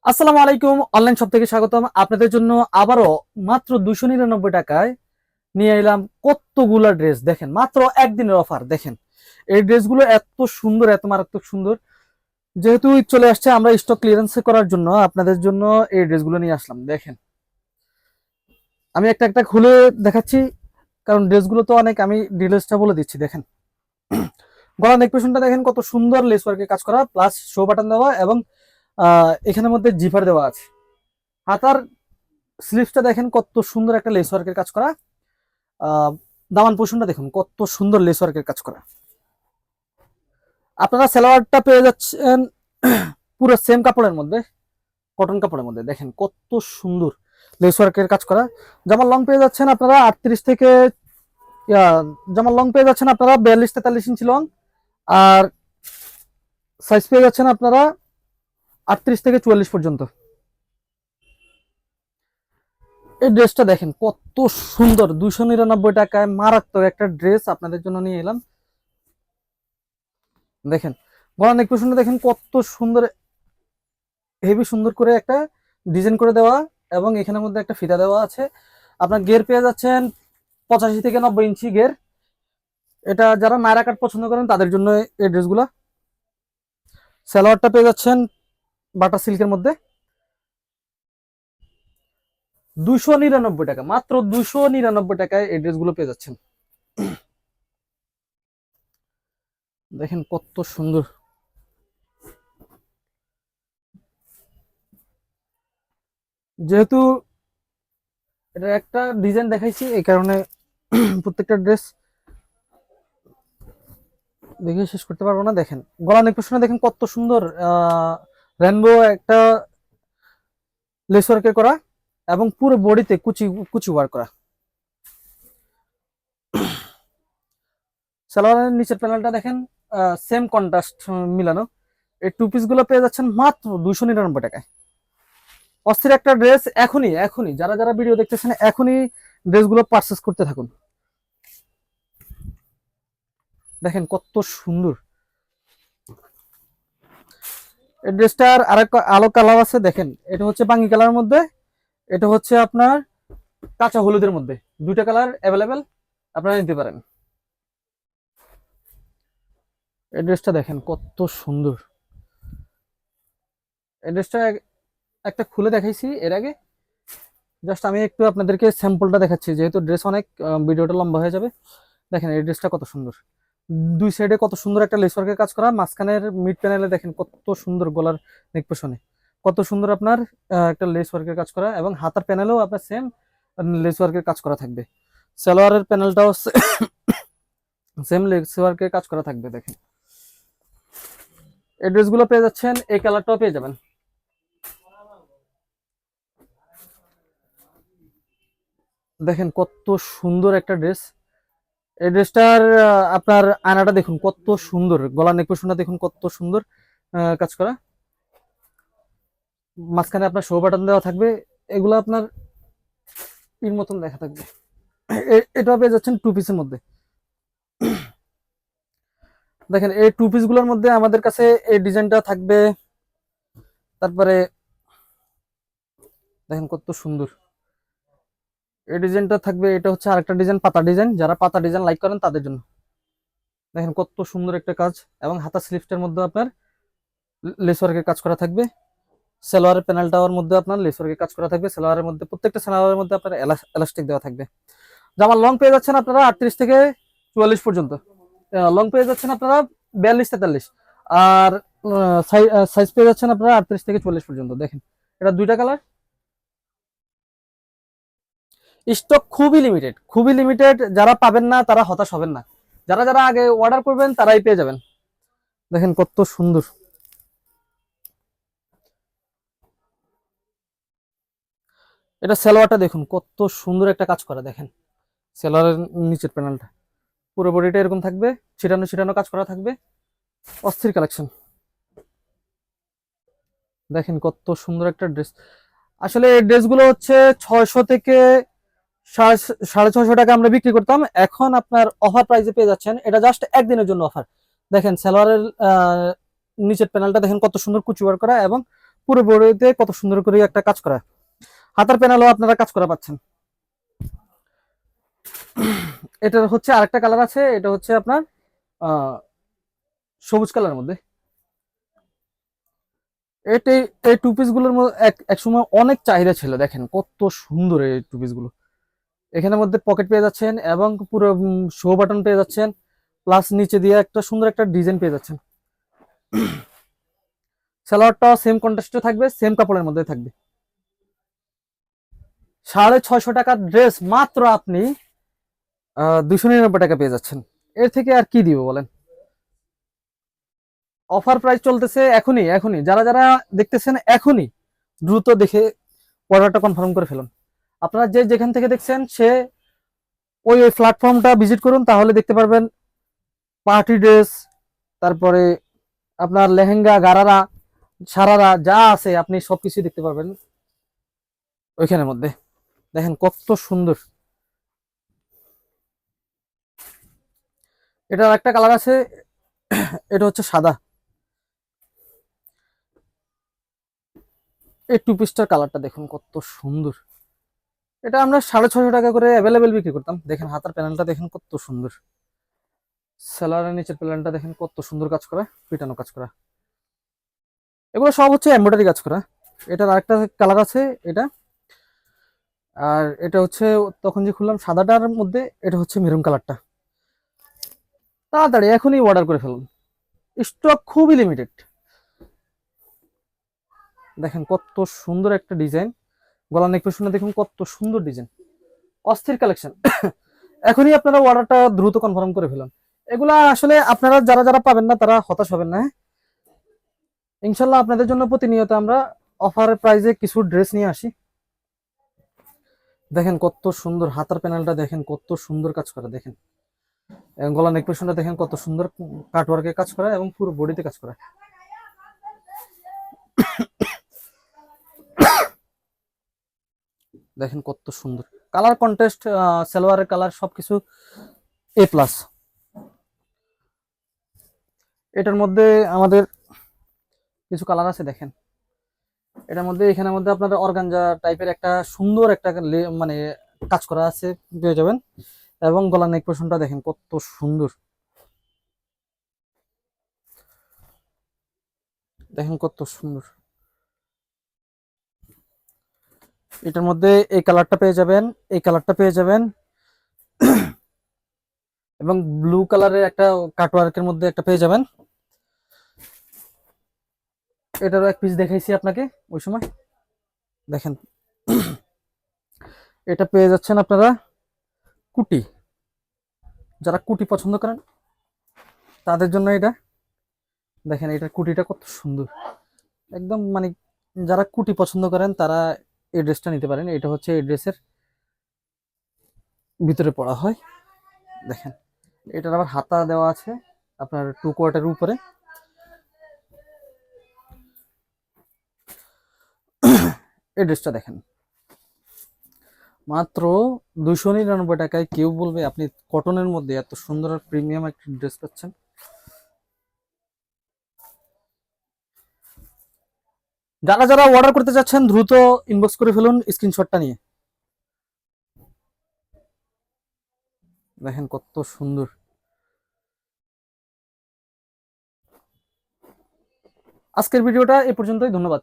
আসসালামু আলাইকুম, online shop থেকে স্বাগতম। আপনাদের জন্য আবারও মাত্র 299 টাকায় নিয়ে এলাম কতগুলা ড্রেস। দেখেন, মাত্র একদিনের অফার। দেখেন এই ড্রেসগুলো এত সুন্দর, এত মারাত্মক সুন্দর। যেহেতু ঈদ চলে আসছে, আমরা স্টক ক্লিয়ারেন্স করার জন্য আপনাদের জন্য এই ড্রেসগুলো নিয়ে আসলাম। দেখেন, আমি একটা একটা খুলে দেখাচ্ছি, কারণ ড্রেসগুলো তো অনেক। আমি ডিটেলসটা বলে দিচ্ছি। দেখেন, গলা নেক পেশনটা দেখেন কত সুন্দর লেস ওয়ার্কের কাজ করা, প্লাস শো বাটন দেওয়া, এবং এখানের মধ্যে জিপার দেওয়া আছে। হাতার স্লিভসটা দেখেন কত সুন্দর একটা লেস ওয়ার্কের কাজ করা। আহ, দামান পোষণটা দেখুন কত সুন্দর লেস ওয়ার্কের কাজ করা। আপনারা সালোয়ারটা পেয়ে যাচ্ছেন পুরো সেম কাপড়ের মধ্যে, কটন কাপড়ের মধ্যে। দেখেন কত সুন্দর লেস ওয়ার্কের কাজ করা। জামার লং পেয়ে যাচ্ছেন আপনারা 38 থেকে জামার লং পেয়ে যাচ্ছেন আপনারা 42-43 ইঞ্চি লং। আর সাইজ পেয়ে যাচ্ছেন আপনারা 38 থেকে 44 পর্যন্ত। এই ড্রেসটা দেখেন কত সুন্দর, 299 টাকায় মারাত্মক একটা ড্রেস আপনাদের জন্য নিয়ে এলাম। দেখেন, গলা নেক পোর্শনটা দেখেন কত সুন্দর, হেভি সুন্দর করে একটা ডিজাইন করে দেওয়া, এবং এখানের মধ্যে একটা ফিতা দেওয়া আছে। আপনার গের পেয়ে যাচ্ছেন 85 থেকে 90 ইঞ্চি গের। এটা যারা নায়রা কাট পছন্দ করেন তাদের জন্য এই ড্রেসগুলা। সালোয়ারটা পেয়ে যাচ্ছেন বাটা সিল্কের মধ্যে। 299 টাকা, মাত্র 299 টাকায় এই ড্রেসগুলো পেয়ে যাচ্ছেন। দেখেন কত সুন্দর। যেহেতু এটা একটা ডিজাইন দেখাইছি, এই কারণে প্রত্যেকটা ড্রেস দেখে শেষ করতে পারবো না। দেখেন, গলা নেক পোর্শনে দেখেন কত সুন্দর রেনবো একটা লেস ওয়ার্কে করা, এবং পুরো বডিতে কুচি কুচি ওয়ার্ক করা। সালোয়ারের নিচের প্যানেলটা দেখেন সেম কন্ট্রাস্ট মিলানো। এই টু পিস গুলো পেয়ে যাচ্ছেন মাত্র 299 টাকায়। অস্থির একটা ড্রেস। এখনই এখনই যারা যারা ভিডিও দেখতেছেন, এখনই ড্রেসগুলো পারচেস করতে থাকুন। দেখেন কত সুন্দর এই ড্রেসটার। আরেক আলো কালার আছে। দেখেন, এটা হচ্ছে বাঙ্গি কালারের মধ্যে, এটা হচ্ছে আপনার কাঁচা হলুদের মধ্যে। দুইটা কালার অ্যাভেলেবেল, আপনারা নিতে পারেন। এই ড্রেসটা দেখেন কত সুন্দর। এই ড্রেসটা একটা খুলে দেখাইছি এর আগে, জাস্ট আমি একটু আপনাদেরকে স্যাম্পলটা দেখাচ্ছি, যেহেতু ড্রেস অনেক, ভিডিওটা লম্বা হয়ে যাবে। দেখেন এই ড্রেসটা কত সুন্দর। দুই সাইডে কত সুন্দর একটা লেস ওয়ার্কের কাজ করা। মাঝখানের মিড প্যানেলে দেখেন কত সুন্দর গলার নেক পেছনে কত সুন্দর আপনার একটা লেস ওয়ার্কের কাজ করা, এবং হাতার প্যানেলেও আপনার সেম লেস ওয়ার্কের কাজ করা থাকবে। সালোয়ারের প্যানেলটাও সেম লেস ওয়ার্কের কাজ করা থাকবে। দেখেন এই ড্রেসগুলো পেয়ে যাচ্ছেন, এই কালারটাও পেয়ে যাবেন। দেখেন কত সুন্দর একটা ড্রেস। এই ড্রেসটার আপনার আয়নাটা দেখুন কত সুন্দর, গলা নেক পোর্শনটা দেখুন কত সুন্দর কাজ করা। মাঝখানে আপনার শো বাটন দেওয়া থাকবে। এগুলো আপনার এর মতন দেখা থাকবে। এটা পেয়ে যাচ্ছেন টু পিসের মধ্যে। দেখেন এই টু পিস গুলোর মধ্যে আমাদের কাছে এই ডিজাইনটা থাকবে। তারপরে দেখেন কত সুন্দর এই ডিজাইনটা থাকবে। এটা হচ্ছে আরেকটা ডিজাইন, পাতা ডিজাইন। যারা পাতা ডিজাইন লাইক করেন তাদের জন্য। দেখেন কত সুন্দর একটা কাজ, এবং হাতা স্লিভসটার মধ্যে আপনার লেস ওয়ার্কের কাজ করা থাকবে। সালোয়ারের প্যানেলটার মধ্যে আপনার লেস ওয়ার্কের কাজ করা থাকবে। সালোয়ারের মধ্যে, প্রত্যেকটা সালোয়ারের মধ্যে আপনার এলাস্টিক দেওয়া থাকবে। জামার লং পেয়ে যাচ্ছেন আপনারা 38 থেকে 44 পর্যন্ত। লং পেয়ে যাচ্ছেন আপনারা 42-43। আর সাইজ পেয়ে যাচ্ছেন আপনারা 38 থেকে 44 পর্যন্ত। দেখেন এটা দুইটা কালার। স্টক খুবই লিমিটেড, খুবই লিমিটেড। যারা পাবেন না তারা হতাশ হবেন না, যারা যারা আগে অর্ডার করবেন তারাই পেয়ে যাবেন। দেখেন কত সুন্দর। এটা সালোয়ারটা দেখুন কত সুন্দর একটা কাজ করা। দেখেন সালোয়ারের নিচের প্যানেলটা পুরো বডিটা এরকম থাকবে, ছিটানো ছিটানো কাজ করা থাকবে। অস্থির কালেকশন। দেখেন কত সুন্দর একটা ড্রেস। আসলে এই ড্রেসগুলো হচ্ছে 600 থেকে 650 টাকা আমরা বিক্রি করতাম। এখন আপনার অফার প্রাইসে পেয়ে যাচ্ছেন। এটা জাস্ট একদিনের জন্য অফার। দেখেন সালোয়ারের নিচের প্যানেলটা দেখেন কত সুন্দর কুচি ওয়ার্ক করা, এবং পুরো বডিতে কত সুন্দর করে একটা কাজ করা, হাতার প্যানেলও আপনারা কাজ করা পাচ্ছেন। এটার হচ্ছে আরেকটা কালার আছে, এটা হচ্ছে আপনার আহ সবুজ কালারের মধ্যে। এটি এই টু পিস গুলোর মধ্যে এক সময় অনেক চাহিদা ছিল, দেখেন কত সুন্দর এই টু পিস গুলো। এখানের মধ্যে পকেট পেয়ে যাচ্ছেন এবং পুরো শো বাটন পেয়ে যাচ্ছেন, প্লাস নিচে দিয়ে একটা সুন্দর একটা ডিজাইন পেয়ে যাচ্ছেন। সালোয়ারটাও সেম কন্ট্রাস্টে থাকবে, সেম কাপড়ের মধ্যে থাকবে। 650 টাকার ড্রেস মাত্র আপনি 299 টাকা পেয়ে যাচ্ছেন। এর থেকে আর কি দিব বলেন? অফার প্রাইস চলতেছে এখনই, এখনই যারা যারা দেখতেছেন এখনই দ্রুত দেখে অর্ডারটা কনফার্ম করে ফেলুন। আপনারা যে যেখান থেকে দেখছেন সে ওই ওই প্ল্যাটফর্মটা ভিজিট করুন, তাহলে দেখতে পারবেন পার্টি ড্রেস, তারপরে আপনার লেহেঙ্গা, গারারা, সারারা যা আছে আপনি সবকিছু দেখতে পারবেন ওইখানের মধ্যে। দেখেন কত সুন্দর। এটার একটা কালার আছে, এটা হচ্ছে সাদা। এই টু পিসটার কালারটা দেখুন কত সুন্দর। এটা আমরা 650 টাকা করে অ্যাভেলেবেল বিক্রি করতাম। দেখেন হাতার প্যানেলটা দেখেন কত সুন্দর, সেলারের নিচের প্যানেলটা দেখেন কত সুন্দর কাজ করা, পিটানো কাজ করা। এগুলো সব হচ্ছে এমব্রয়ডারি কাজ করা। এটার আরেকটা কালার আছে এটা, আর এটা হচ্ছে তখন যে খুললাম সাদাটার মধ্যে, এটা হচ্ছে মেরুন কালারটা। তাড়াতাড়ি এখনই অর্ডার করে ফেলুন, স্টক খুবই লিমিটেড। দেখেন কত সুন্দর একটা ডিজাইন, গলা নেক পেছনে দেখুন কত সুন্দর ডিজাইন, অস্থির কালেকশন। এখনই আপনারা অর্ডারটা দ্রুত কনফার্ম করে ফেলুন। এগুলা আসলে আপনারা যারা যারা পাবেন না তারা হতাশ হবেন না, হ্যাঁ? ইনশাল্লাহ আপনাদের জন্য প্রতিনিয়ত আমরা অফারের প্রাইজে কিছু ড্রেস নিয়ে আসি। দেখেন কত সুন্দর হাতার প্যানেলটা, দেখেন কত সুন্দর কাজ করা, দেখেন গলা নেক পেছনটা দেখেন কত সুন্দর কাটওয়ার্কে কাজ করা এবং পুরো বডিতে কাজ করা। দেখেন কত সুন্দর কালার কন্টেস্ট, সালোয়ারের কালার সবকিছু এ প্লাস। এটার মধ্যে আমাদের কিছু কালার আছে, দেখেন এটার মধ্যে এখানের মধ্যে আপনাদের অর্গানজা টাইপের একটা সুন্দর একটা মানে কাজ করা আছে পেয়ে যাবেন, এবং গলা নেক পোর্শনটা দেখেন কত সুন্দর, দেখেন কত সুন্দর। এটার মধ্যে এই কালারটা পেয়ে যাবেন, এই কালারটা পেয়ে যাবেন, এবং ব্লু কালারের একটা কাটওয়ার্কের মধ্যে একটা পেয়ে যাবেন। এটারও এক পিস দেখাইছি আপনাকে ওই সময়, দেখেন। এটা পেয়ে যাচ্ছেন আপনারা কুটি, যারা কুটি পছন্দ করেন তাদের জন্য এটা। দেখেন এটার কুটিটা কত সুন্দর, একদম মানে যারা কুটি পছন্দ করেন তারা এই ড্রেসটা নিতে পারেন। এটা হচ্ছে এই ড্রেসের ভিতরে পড়া হয়, দেখেন এটার আবার হাতা দেওয়া আছে আপনার 2 কোয়ার্টার উপরে। এই ড্রেসটা দেখেন মাত্র 299 টাকায়। কেউ বলবে আপনি কটনের মধ্যে এত সুন্দর আর প্রিমিয়াম একটা ড্রেস পাচ্ছেন? যারা যারা অর্ডার করতে চাচ্ছেন দ্রুত ইনবক্স করে ফেলুন স্ক্রিনশটটা নিয়ে। দেখেন কত সুন্দর। আজকের ভিডিওটা এ পর্যন্তই, ধন্যবাদ।